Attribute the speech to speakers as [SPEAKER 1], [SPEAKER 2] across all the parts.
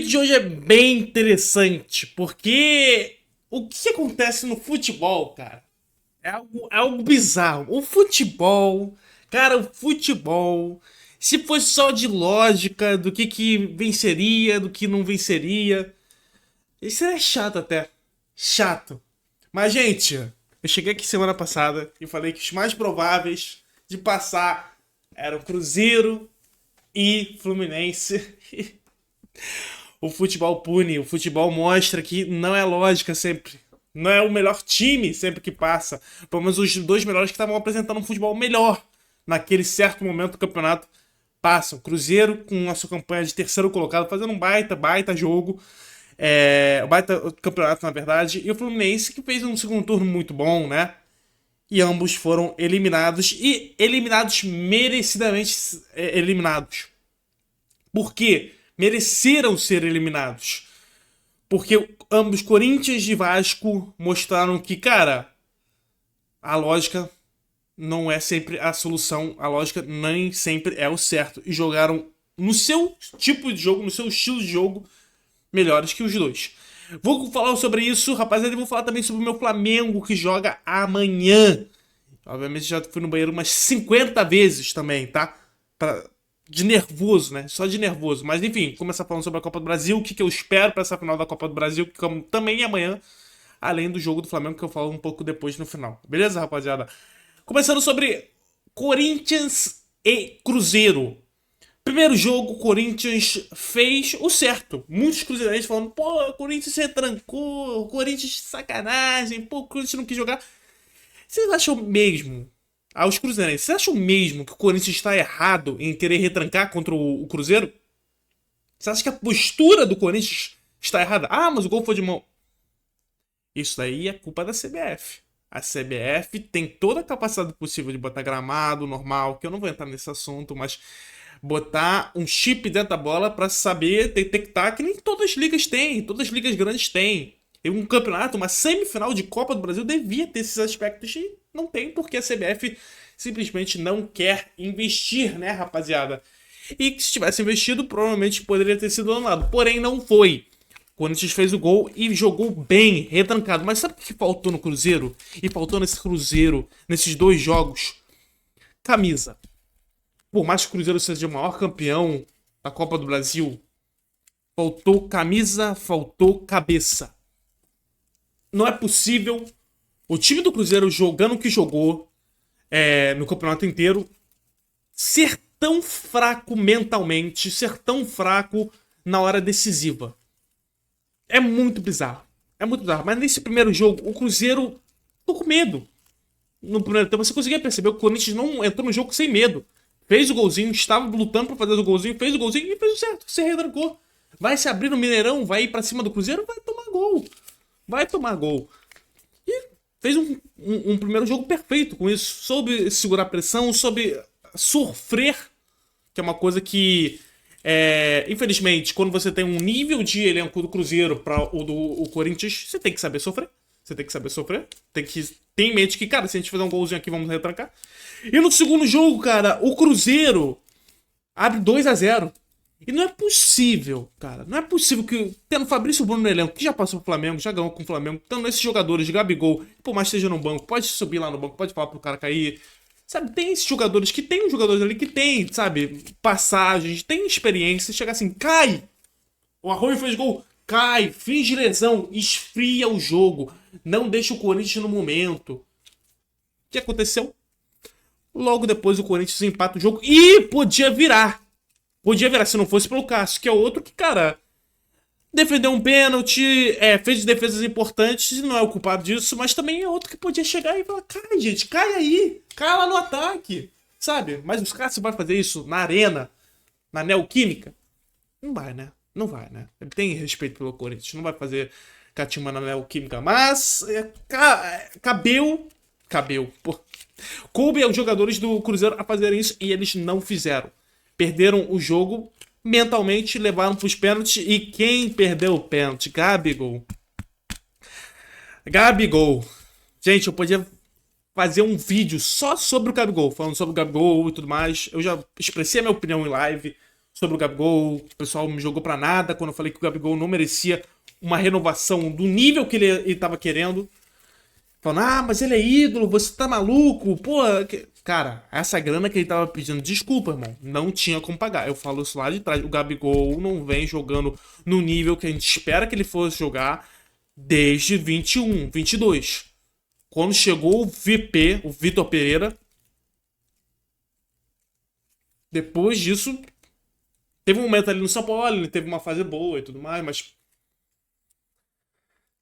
[SPEAKER 1] vídeo de hoje é bem interessante, porque o que acontece no futebol, cara, é algo bizarro. O futebol, cara, o futebol, se fosse só de lógica, do que venceria, do que não venceria, isso é chato até. Chato. Mas, gente, eu cheguei aqui semana passada e falei que os mais prováveis de passar eram Cruzeiro e Fluminense. O futebol pune, o futebol mostra que não é lógica sempre. Não é o melhor time sempre que passa. Pelo menos os dois melhores que estavam apresentando um futebol melhor naquele certo momento do campeonato passam. Cruzeiro com a sua campanha de terceiro colocado, fazendo um baita jogo. Baita campeonato, na verdade. E o Fluminense que fez um segundo turno muito bom, né? E ambos foram eliminados. E eliminados merecidamente eliminados. Por quê? Mereceram ser eliminados. Porque ambos, Corinthians e Vasco, mostraram que, cara, a lógica não é sempre a solução, a lógica nem sempre é o certo. E jogaram no seu tipo de jogo, no seu estilo de jogo, melhores que os dois. Vou falar sobre isso, rapaziada, e vou falar também sobre o meu Flamengo, que joga amanhã. Obviamente já fui no banheiro umas 50 vezes também, tá? De nervoso, né? Só de nervoso. Mas enfim, começar falando sobre a Copa do Brasil, o que eu espero para essa final da Copa do Brasil, que também é amanhã, além do jogo do Flamengo, que eu falo um pouco depois no final. Beleza, rapaziada? Começando sobre Corinthians e Cruzeiro. Primeiro jogo, o Corinthians fez o certo. Muitos cruzeirenses falando, pô, o Corinthians se retrancou, o Corinthians sacanagem, pô, o Corinthians não quis jogar. Vocês acham mesmo, aos cruzeirenses, vocês acham mesmo que o Corinthians está errado em querer retrancar contra o Cruzeiro? Você acha que a postura do Corinthians está errada? Ah, mas o gol foi de mão. Isso daí é culpa da CBF. A CBF tem toda a capacidade possível de botar gramado normal, que eu não vou entrar nesse assunto, mas botar um chip dentro da bola para saber detectar que nem todas as ligas têm, todas as ligas grandes têm. E um campeonato, uma semifinal de Copa do Brasil devia ter esses aspectos e não tem porque a CBF simplesmente não quer investir, né, rapaziada? E que se tivesse investido, provavelmente poderia ter sido anulado. Porém, não foi. O Corinthians fez o gol e jogou bem, retrancado. Mas sabe o que faltou no Cruzeiro? E faltou nesse Cruzeiro, nesses dois jogos? Camisa. Por mais que o Cruzeiro seja o maior campeão da Copa do Brasil, faltou camisa, faltou cabeça. Não é possível o time do Cruzeiro jogando o que jogou no campeonato inteiro ser tão fraco mentalmente, ser tão fraco na hora decisiva. É muito bizarro. É muito bizarro. Mas nesse primeiro jogo, o Cruzeiro ficou com medo. No primeiro tempo, você conseguia perceber que o Corinthians não entrou no jogo sem medo. Fez o golzinho, estava lutando pra fazer o golzinho, fez o golzinho e fez o certo. Se retrancou. Vai se abrir no Mineirão, vai ir pra cima do Cruzeiro, vai tomar gol. Vai tomar gol. E fez um primeiro jogo perfeito com isso. Soube segurar a pressão, soube sofrer, que é uma coisa que, infelizmente, quando você tem um nível de elenco do Cruzeiro para o do Corinthians, você tem que saber sofrer. Você tem que saber sofrer. Tem que ter em mente que, cara, se a gente fizer um golzinho aqui, vamos retrancar. E no segundo jogo, cara, o Cruzeiro abre 2-0. E não é possível, cara. Não é possível que, tendo Fabrício Bruno no elenco, que já passou pro Flamengo, já ganhou com o Flamengo, tendo esses jogadores de Gabigol, por mais que esteja no banco, pode subir lá no banco, pode falar pro cara cair. Sabe, tem esses jogadores que tem jogadores ali que tem, sabe, passagens, tem experiência. Chega assim, cai! O Arroio fez gol, cai, finge lesão, esfria o jogo. Não deixa o Corinthians no momento. O que aconteceu? Logo depois o Corinthians empata o jogo e podia virar. Podia virar se não fosse pelo Cássio, que é outro que, cara, defendeu um pênalti, fez defesas importantes e não é o culpado disso, mas também é outro que podia chegar e falar, cai, gente, cai aí, cai lá no ataque, sabe? Mas os Cássio vai fazer isso na arena, na Neoquímica? Não vai, né? Não vai, né? Ele tem respeito pelo Corinthians, não vai fazer catimba na Neoquímica, mas cabeu, pô. Coube aos jogadores do Cruzeiro a fazerem isso e eles não fizeram. Perderam o jogo mentalmente, levaram pros pênaltis. E quem perdeu o pênalti? Gabigol. Gente, eu podia fazer um vídeo só sobre o Gabigol, falando sobre o Gabigol e tudo mais. Eu já expressei a minha opinião em live. sobre o Gabigol. O pessoal me jogou pra nada quando eu falei que o Gabigol não merecia uma renovação do nível que ele tava querendo. Falando, ah, mas ele é ídolo, você tá maluco? Pô, cara, essa grana que ele tava pedindo, desculpa, irmão, não tinha como pagar. Eu falo isso lá de trás. O Gabigol não vem jogando no nível que a gente espera que ele fosse jogar desde 21, 22. Quando chegou o VP, o Vitor Pereira, depois disso, teve um momento ali no São Paulo, ele teve uma fase boa e tudo mais, mas,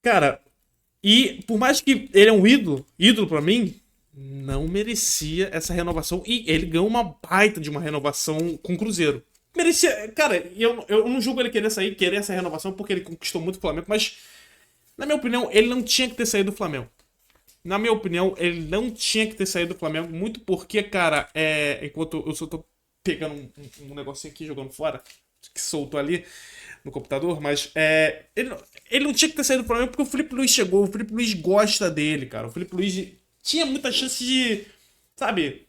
[SPEAKER 1] cara, e por mais que ele é um ídolo pra mim, não merecia essa renovação. E ele ganhou uma baita de uma renovação com o Cruzeiro. Merecia. Cara, eu não julgo ele querer essa renovação, porque ele conquistou muito o Flamengo, mas, na minha opinião, ele não tinha que ter saído do Flamengo. Na minha opinião, ele não tinha que ter saído do Flamengo, muito porque, cara, enquanto eu só tô pegando um negocinho aqui, jogando fora, que soltou ali no computador, mas ele não tinha que ter saído do Flamengo porque o Felipe Luiz chegou, o Felipe Luiz gosta dele, cara. O Felipe Luiz tinha muita chance de, sabe,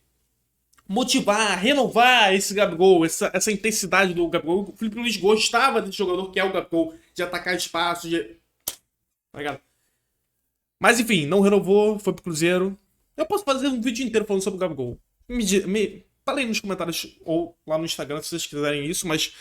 [SPEAKER 1] motivar, renovar esse Gabigol, essa intensidade do Gabigol. O Felipe Luiz gostava desse jogador que é o Gabigol, de atacar espaço, de. Tá ligado? Mas enfim, não renovou, foi pro Cruzeiro. Eu posso fazer um vídeo inteiro falando sobre o Gabigol. Falei nos comentários ou lá no Instagram se vocês quiserem isso, mas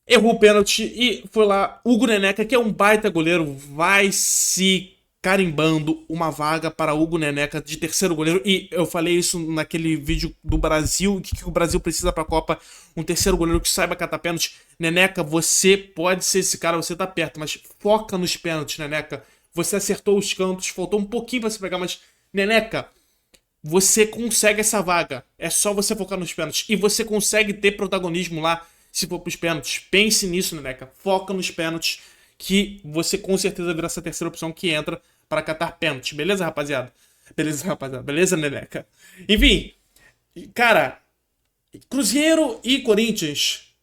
[SPEAKER 1] errou o pênalti e foi lá. Hugo Neneca, que é um baita goleiro, vai se carimbando uma vaga para Hugo Neneca de terceiro goleiro. E eu falei isso naquele vídeo do Brasil, que o Brasil precisa para a Copa, um terceiro goleiro que saiba catar pênalti. Neneca, você pode ser esse cara, você tá perto, mas foca nos pênaltis, Neneca. Você acertou os cantos, faltou um pouquinho para se pegar, mas Neneca, você consegue essa vaga. É só você focar nos pênaltis. E você consegue ter protagonismo lá se for pros pênaltis. Pense nisso, Neneca. Foca nos pênaltis, que você com certeza virá essa terceira opção que entra para catar pênalti. Beleza, rapaziada? Beleza, rapaziada. Beleza, Neneca? Enfim, cara, Cruzeiro e Corinthians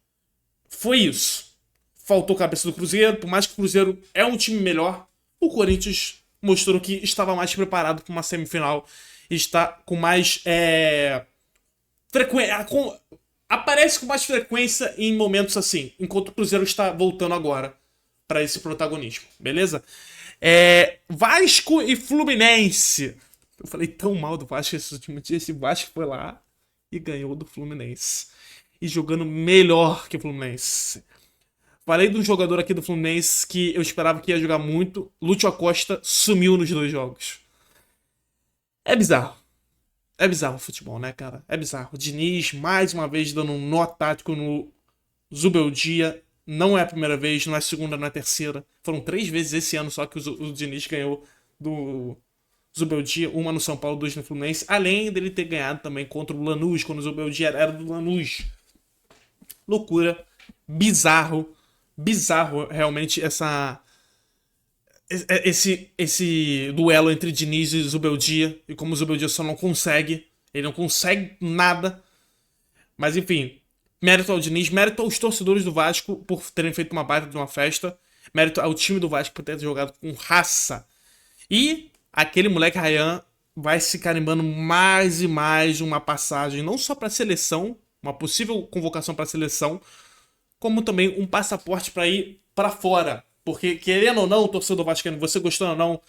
[SPEAKER 1] foi isso. Faltou cabeça do Cruzeiro, por mais que o Cruzeiro é um time melhor, o Corinthians mostrou que estava mais preparado para uma semifinal e está com mais frequência. Aparece com mais frequência em momentos assim, enquanto o Cruzeiro está voltando agora para esse protagonismo, beleza? Vasco e Fluminense. Eu falei tão mal do Vasco esse último dia. Esse Vasco foi lá e ganhou do Fluminense. E jogando melhor que o Fluminense. Falei de um jogador aqui do Fluminense que eu esperava que ia jogar muito. Lúcio Acosta sumiu nos dois jogos. É bizarro. É bizarro o futebol, né, cara? É bizarro. O Diniz, mais uma vez, dando um nó tático no Zubeldia. Não é a primeira vez, não é a segunda, não é a terceira. Foram 3 vezes esse ano só que o Diniz ganhou do Zubeldia. Uma no São Paulo, 2 no Fluminense. Além dele ter ganhado também contra o Lanús, quando o Zubeldia era do Lanús. Loucura. Bizarro. Bizarro, realmente, esse duelo entre Diniz e Zubeldia. E como o Zubeldia só não consegue. Ele não consegue nada. Mas, enfim, mérito ao Diniz, mérito aos torcedores do Vasco por terem feito uma baita de uma festa. Mérito ao time do Vasco por ter jogado com raça. E aquele moleque Ryan vai se carimbando mais e mais uma passagem, não só para a seleção, uma possível convocação para a seleção, como também um passaporte para ir para fora. Porque, querendo ou não, torcedor vascaíno, você gostando ou não,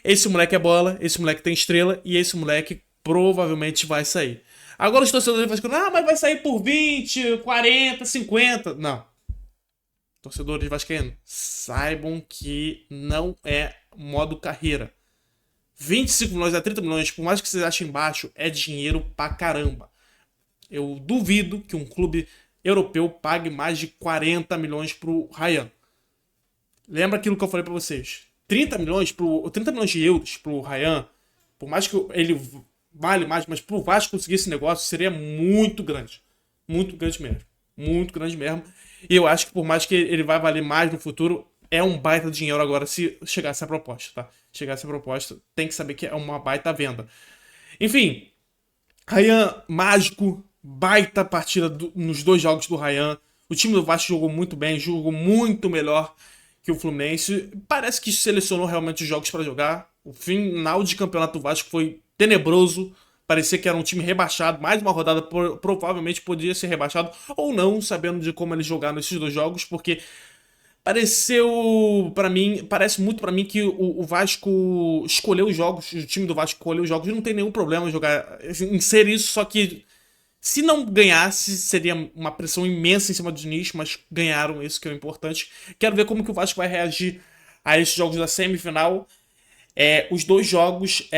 [SPEAKER 1] esse moleque é bola, esse moleque tem estrela e esse moleque provavelmente vai sair. Agora os torcedores vascaínos, mas vai sair por 20, 40, 50. Não. Torcedores vascaínos, saibam que não é modo carreira. 25 milhões a 30 milhões, por mais que vocês achem baixo, é dinheiro pra caramba. Eu duvido que um clube europeu pague mais de 40 milhões pro Ryan. Lembra aquilo que eu falei pra vocês? 30 milhões de euros pro Ryan, por mais que ele vale mais, mas pro Vasco conseguir esse negócio seria muito grande. Muito grande mesmo. Muito grande mesmo. E eu acho que por mais que ele vai valer mais no futuro, é um baita dinheiro agora se chegar essa proposta, tá? Chegar essa proposta, tem que saber que é uma baita venda. Enfim, Ryan mágico, baita partida nos 2 jogos do Ryan. O time do Vasco jogou muito bem, jogou muito melhor que o Fluminense. Parece que selecionou realmente os jogos para jogar. O final de campeonato do Vasco foi tenebroso, Parecia que era um time rebaixado, mais uma rodada provavelmente podia ser rebaixado, ou não, sabendo de como eles jogaram esses dois jogos, porque pareceu pra mim, parece muito pra mim que o Vasco escolheu os jogos, o time do Vasco escolheu os jogos, e não tem nenhum problema em jogar, em ser isso, só que se não ganhasse, seria uma pressão imensa em cima do Diniz, mas ganharam, isso que é o importante. Quero ver como que o Vasco vai reagir a esses jogos da semifinal. Os dois jogos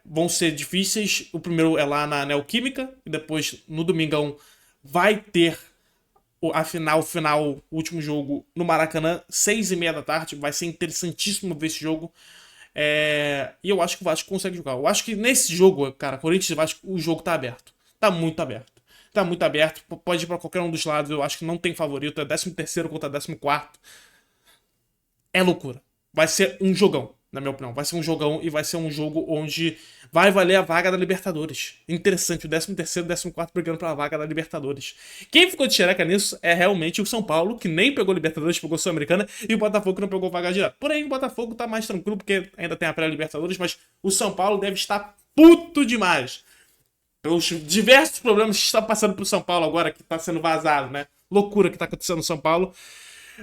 [SPEAKER 1] vão ser difíceis. O primeiro é lá na Neoquímica, e depois no domingão vai ter a final, o último jogo no Maracanã, 6h30 da tarde. Vai ser interessantíssimo ver esse jogo. E eu acho que o Vasco consegue jogar. Eu acho que nesse jogo, cara, Corinthians e Vasco, o jogo tá aberto. Tá muito aberto. Tá muito aberto. Pode ir pra qualquer um dos lados. Eu acho que não tem favorito. É 13º contra 14º. É loucura. Vai ser um jogão, na minha opinião. Vai ser um jogão e vai ser um jogo onde vai valer a vaga da Libertadores. Interessante, o 13º e o 14º brigando pela vaga da Libertadores. Quem ficou de xereca nisso é realmente o São Paulo, que nem pegou Libertadores, pegou Sul-Americana, e o Botafogo que não pegou vaga direta. Porém, o Botafogo tá mais tranquilo, porque ainda tem a pré-Libertadores, mas o São Paulo deve estar puto demais pelos diversos problemas que está passando pro São Paulo agora, que tá sendo vazado, né? Loucura que tá acontecendo no São Paulo.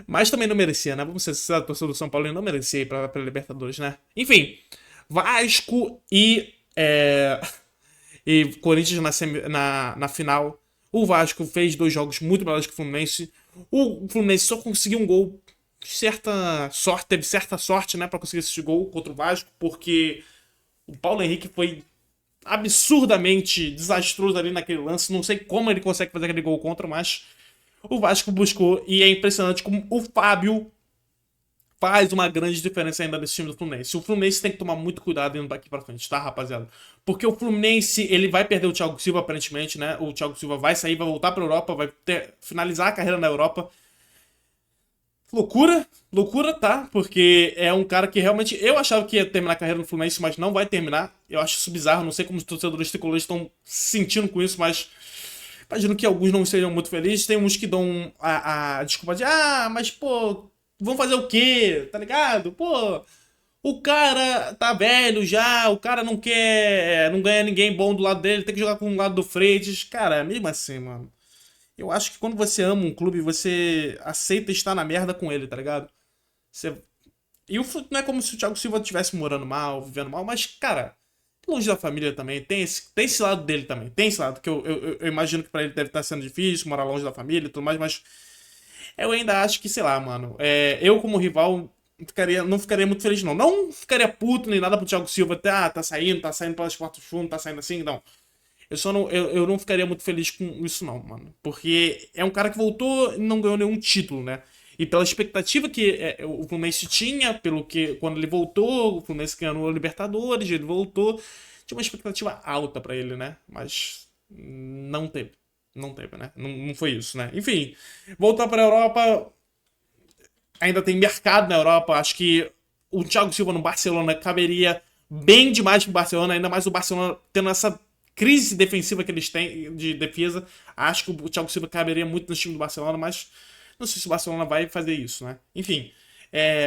[SPEAKER 1] Mas também não merecia, né? Vamos ser sinceros, a torcida do São Paulo não merecia ir pra Libertadores, né? Enfim, Vasco e Corinthians na final. O Vasco fez dois jogos muito melhores que o Fluminense. O Fluminense só conseguiu um gol. Certa sorte, teve certa sorte, né, pra conseguir esse gol contra o Vasco, porque o Paulo Henrique foi absurdamente desastroso ali naquele lance. Não sei como ele consegue fazer aquele gol contra, mas o Vasco buscou, e é impressionante como o Fábio faz uma grande diferença ainda nesse time do Fluminense. O Fluminense tem que tomar muito cuidado indo daqui pra frente, tá, rapaziada? Porque o Fluminense, ele vai perder o Thiago Silva, aparentemente, né? O Thiago Silva vai sair, vai voltar pra Europa, vai finalizar a carreira na Europa. Loucura, loucura, tá? Porque é um cara que realmente eu achava que ia terminar a carreira no Fluminense, mas não vai terminar. Eu acho isso bizarro, não sei como os torcedores tricolores estão se sentindo com isso, mas imagino que alguns não sejam muito felizes. Tem uns que dão a desculpa de, mas pô, vão fazer o quê? Tá ligado? Pô, o cara tá velho já, o cara não quer, não ganha ninguém bom do lado dele, tem que jogar com o lado do Freitas. Cara, mesmo assim, mano. Eu acho que quando você ama um clube, você aceita estar na merda com ele, tá ligado? Você... não é como se o Thiago Silva estivesse morando mal, vivendo mal, mas, cara, longe da família também, tem esse lado dele também. Tem esse lado que eu imagino que pra ele deve estar sendo difícil, morar longe da família e tudo mais, mas eu ainda acho que, sei lá, mano, eu como rival não ficaria muito feliz, não. Não ficaria puto nem nada pro Thiago Silva, tá saindo pelas portas do fundo, tá saindo assim, não. Eu não ficaria muito feliz com isso, não, mano. Porque é um cara que voltou e não ganhou nenhum título, né? E pela expectativa que o Fluminense tinha, pelo que quando ele voltou, o Fluminense ganhou a Libertadores, ele voltou, tinha uma expectativa alta pra ele, né? Mas não teve. Não teve, né? Não, não foi isso, né? Enfim, voltar pra Europa, ainda tem mercado na Europa. Acho que o Thiago Silva no Barcelona caberia bem demais pro Barcelona, ainda mais o Barcelona tendo essa crise defensiva que eles têm de defesa. Acho que o Thiago Silva caberia muito no time do Barcelona, mas não sei se o Barcelona vai fazer isso, né? Enfim,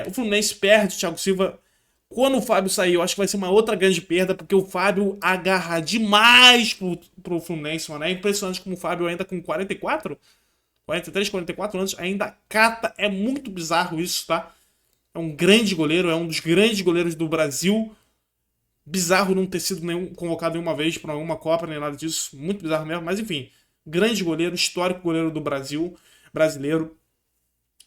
[SPEAKER 1] o Fluminense perde o Thiago Silva. Quando o Fábio sair, eu acho que vai ser uma outra grande perda, porque o Fábio agarra demais pro Fluminense, mano. É impressionante como o Fábio ainda com 43, 44 anos, ainda cata. É muito bizarro isso, tá? É um grande goleiro, é um dos grandes goleiros do Brasil. Bizarro não ter sido convocado nenhuma vez para alguma Copa, nem nada disso. Muito bizarro mesmo, mas enfim. Grande goleiro, histórico goleiro do Brasil, brasileiro.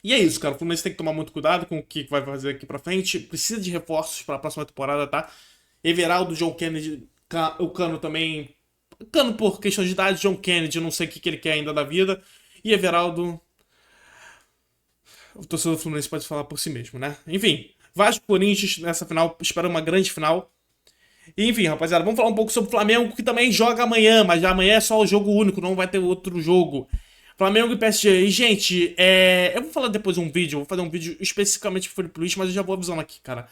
[SPEAKER 1] E é isso, cara. O Fluminense tem que tomar muito cuidado com o que vai fazer aqui pra frente. Precisa de reforços para a próxima temporada, tá? Everaldo, John Kennedy, o Cano também. Cano por questão de idade, John Kennedy, eu não sei o que ele quer ainda da vida. E Everaldo, o torcedor do Fluminense pode falar por si mesmo, né? Enfim, Vasco Corinthians nessa final, espero uma grande final. E, enfim, rapaziada, vamos falar um pouco sobre o Flamengo, que também joga amanhã, mas amanhã é só o jogo único, não vai ter outro jogo. Flamengo e PSG. E, gente, eu vou falar depois um vídeo, vou fazer um vídeo especificamente pro Felipe Luiz, mas eu já vou avisando aqui, cara.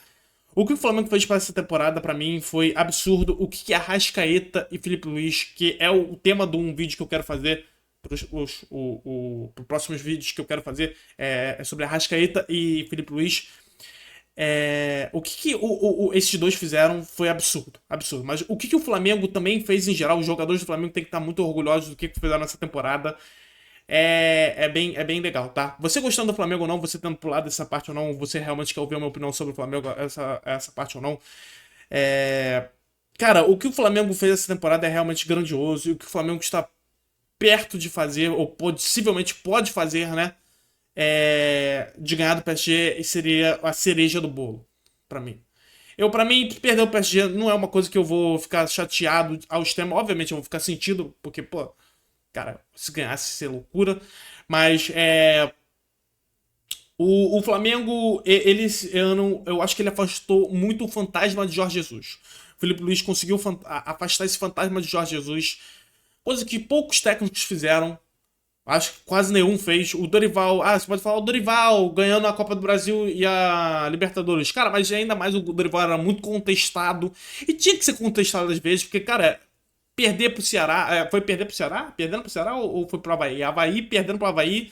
[SPEAKER 1] O que o Flamengo fez para essa temporada, pra mim, foi absurdo. O que é Arrascaeta e Felipe Luiz, que é o tema de um vídeo que eu quero fazer, pros próximos vídeos que eu quero fazer, é sobre Arrascaeta e Felipe Luiz. O que esses dois fizeram foi absurdo, absurdo. Mas o que o Flamengo também fez em geral, os jogadores do Flamengo têm que estar muito orgulhosos do que fizeram nessa temporada. É bem legal, tá? Você gostando do Flamengo ou não, você tendo pulado essa parte ou não, você realmente quer ouvir a minha opinião sobre o Flamengo, essa parte ou não. É, Cara, o que o Flamengo fez essa temporada é realmente grandioso e o que o Flamengo está perto de fazer, ou possivelmente pode fazer, né? De ganhar do PSG seria a cereja do bolo, pra mim. Pra mim, perder o PSG não é uma coisa que eu vou ficar chateado ao extremo. Obviamente, eu vou ficar sentido, porque, pô, cara, se ganhasse, seria loucura. Mas o Flamengo, ele esse ano, eu acho que ele afastou muito o fantasma de Jorge Jesus. O Felipe Luiz conseguiu afastar esse fantasma de Jorge Jesus, coisa que poucos técnicos fizeram. Acho que quase nenhum fez. O Dorival. Ah, você pode falar o Dorival ganhando a Copa do Brasil e a Libertadores. Cara, mas ainda mais o Dorival era muito contestado. E tinha que ser contestado às vezes, porque, cara, perder pro Ceará. Foi perder pro Ceará? Perdendo pro Ceará ou foi pro Havaí? Havaí perdendo pro Havaí.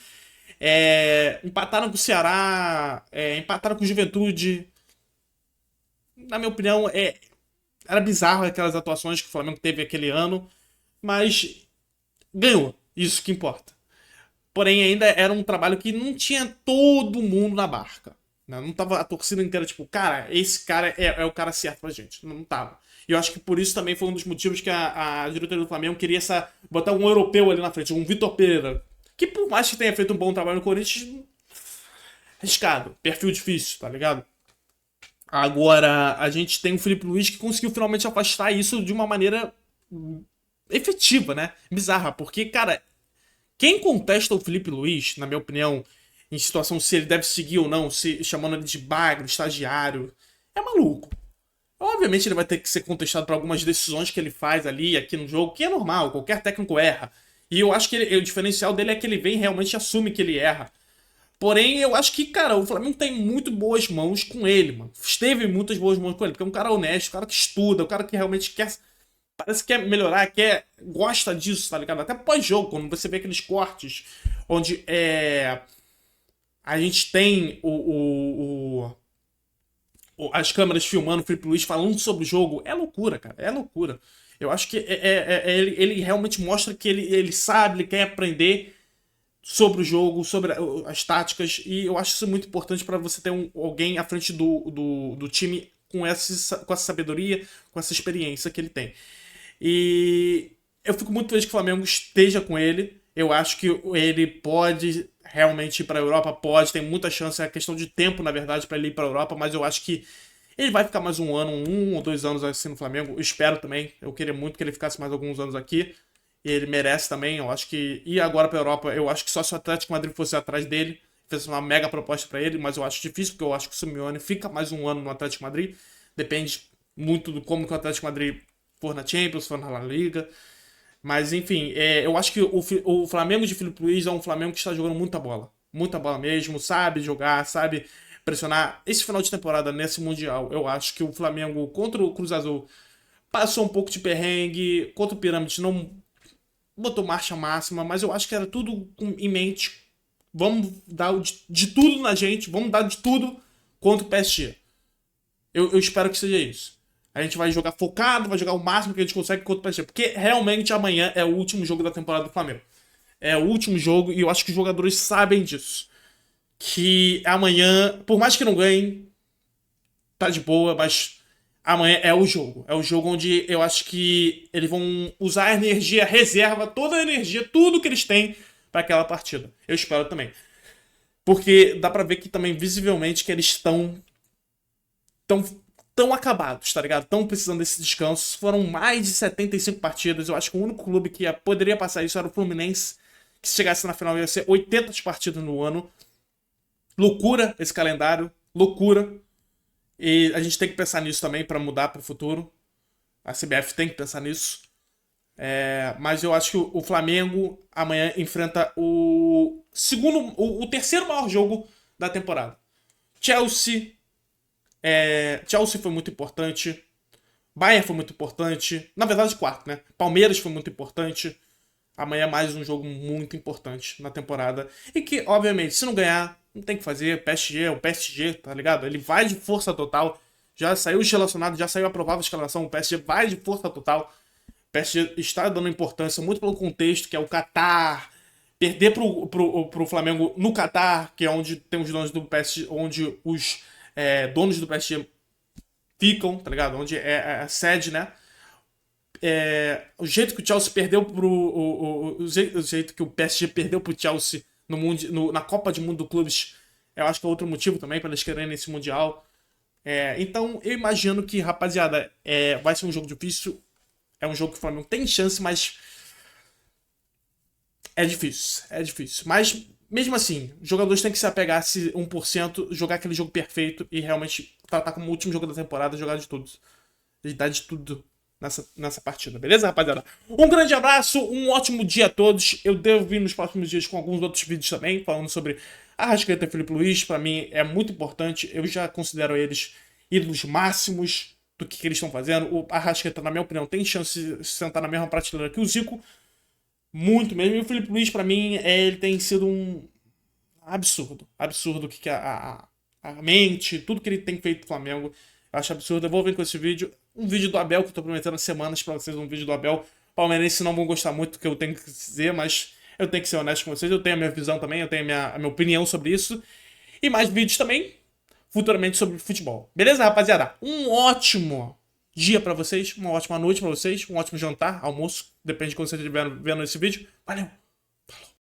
[SPEAKER 1] Empataram com o Ceará. Empataram com o Juventude. Na minha opinião, era bizarro aquelas atuações que o Flamengo teve aquele ano. Mas ganhou. Isso que importa. Porém, ainda era um trabalho que não tinha todo mundo na barca. Né? Não tava a torcida inteira, tipo, cara, esse cara é o cara certo pra gente. Não tava. E eu acho que por isso também foi um dos motivos que a diretoria do Flamengo queria botar um europeu ali na frente, um Vitor Pereira. Que por mais que tenha feito um bom trabalho no Corinthians, arriscado, perfil difícil, tá ligado? Agora, a gente tem o Felipe Luiz que conseguiu finalmente afastar isso de uma maneira efetiva, né? Bizarra, porque, cara, quem contesta o Felipe Luiz, na minha opinião, em situação se ele deve seguir ou não, se chamando ele de bagre, estagiário, é maluco. Obviamente ele vai ter que ser contestado por algumas decisões que ele faz ali, aqui no jogo, que é normal, qualquer técnico erra. E eu acho que o diferencial dele é que ele vem e realmente assume que ele erra. Porém, eu acho que, cara, o Flamengo tem muito boas mãos com ele, mano. Esteve muitas boas mãos com ele, porque é um cara honesto, um cara que estuda, um cara que realmente quer. Parece que quer melhorar, gosta disso, tá ligado? Até pós-jogo, quando você vê aqueles cortes onde a gente tem as câmeras filmando o Felipe Luiz falando sobre o jogo, é loucura, cara, é loucura. Eu acho que ele realmente mostra que ele sabe, ele quer aprender sobre o jogo, sobre as táticas, e eu acho isso muito importante para você ter alguém à frente do time com essa sabedoria, com essa experiência que ele tem. E eu fico muito feliz que o Flamengo esteja com ele. Eu acho que ele pode realmente ir para a Europa, pode, tem muita chance, é questão de tempo, na verdade, para ele ir para a Europa, mas eu acho que ele vai ficar mais um ano, 1 ou 2 anos assim no Flamengo. Eu espero também. Eu queria muito que ele ficasse mais alguns anos aqui. E ele merece também. Eu acho que ir agora para a Europa, eu acho que só se o Atlético Madrid fosse atrás dele, fez uma mega proposta para ele, mas eu acho difícil, porque eu acho que o Simeone fica mais um ano no Atlético Madrid. Depende muito do como que o Atlético Madrid for na Champions, for na La Liga. Mas enfim, eu acho que o Flamengo de Filipe Luiz é um Flamengo que está jogando muita bola. Muita bola mesmo, sabe jogar, sabe pressionar. Esse final de temporada nesse Mundial, eu acho que o Flamengo contra o Cruz Azul passou um pouco de perrengue, contra o Pirâmides não botou marcha máxima, mas eu acho que era tudo em mente. Vamos dar de tudo na gente, vamos dar de tudo contra o PSG. Eu espero que seja isso. A gente vai jogar focado, vai jogar o máximo que a gente consegue contra o PSG. Porque realmente amanhã é o último jogo da temporada do Flamengo. É o último jogo e eu acho que os jogadores sabem disso. Que amanhã, por mais que não ganhem, tá de boa, mas amanhã é o jogo. É o jogo onde eu acho que eles vão usar a energia reserva, toda a energia, tudo que eles têm para aquela partida. Eu espero também. Porque dá pra ver que também visivelmente que eles tão, tão acabados, tá ligado? Estão precisando desse descanso. Foram mais de 75 partidas. Eu acho que o único clube que poderia passar isso era o Fluminense. Que se chegasse na final ia ser 80 partidas no ano. Loucura esse calendário. Loucura. E a gente tem que pensar nisso também para mudar para o futuro. A CBF tem que pensar nisso. Mas eu acho que o Flamengo amanhã enfrenta o terceiro maior jogo da temporada. Chelsea. Chelsea foi muito importante. Bayern foi muito importante. Na verdade, quarto, né? Palmeiras foi muito importante. Amanhã é mais um jogo muito importante na temporada. E que, obviamente, se não ganhar, Não tem o que fazer. PSG é o PSG, tá ligado? Ele vai de força total. Já saiu relacionado, já saiu aprovada a escalação. O PSG vai de força total. O PSG está dando importância muito pelo contexto, que é o Qatar. Perder pro Flamengo no Qatar, que é onde tem os donos do PSG, onde os donos do PSG ficam, tá ligado? Onde é a sede, né? O jeito que o Chelsea perdeu o jeito que o PSG perdeu pro Chelsea na Copa de Mundo do Clubes, eu acho que é outro motivo também para eles quererem esse Mundial. Então eu imagino que, rapaziada, vai ser um jogo difícil. É um jogo que o Flamengo tem chance, mas é difícil. É difícil. Mas, mesmo assim, os jogadores têm que se apegar a esse 1%, jogar aquele jogo perfeito e realmente tratar como o último jogo da temporada, jogar de tudo. E dar de tudo nessa partida, beleza, rapaziada? Um grande abraço, um ótimo dia a todos. Eu devo vir nos próximos dias com alguns outros vídeos também, falando sobre Arrascaeta e Felipe Luiz. Pra mim é muito importante. Eu já considero eles ídolos máximos do que eles estão fazendo. O Arrascaeta, na minha opinião, tem chance de sentar na mesma prateleira que o Zico. Muito mesmo. E o Felipe Luiz, pra mim, ele tem sido um absurdo. Absurdo o que a mente, tudo que ele tem feito no Flamengo. Eu acho absurdo. Eu vou vir com esse vídeo. Um vídeo do Abel, que eu tô prometendo há semanas pra vocês, um vídeo do Abel. Palmeirenses não vão gostar muito do que eu tenho que dizer, mas eu tenho que ser honesto com vocês. Eu tenho a minha visão também, eu tenho a minha opinião sobre isso. E mais vídeos também, futuramente, sobre futebol. Beleza, rapaziada? Um ótimo dia pra vocês, uma ótima noite pra vocês, um ótimo jantar, almoço, depende de quando vocês estiverem vendo esse vídeo. Valeu!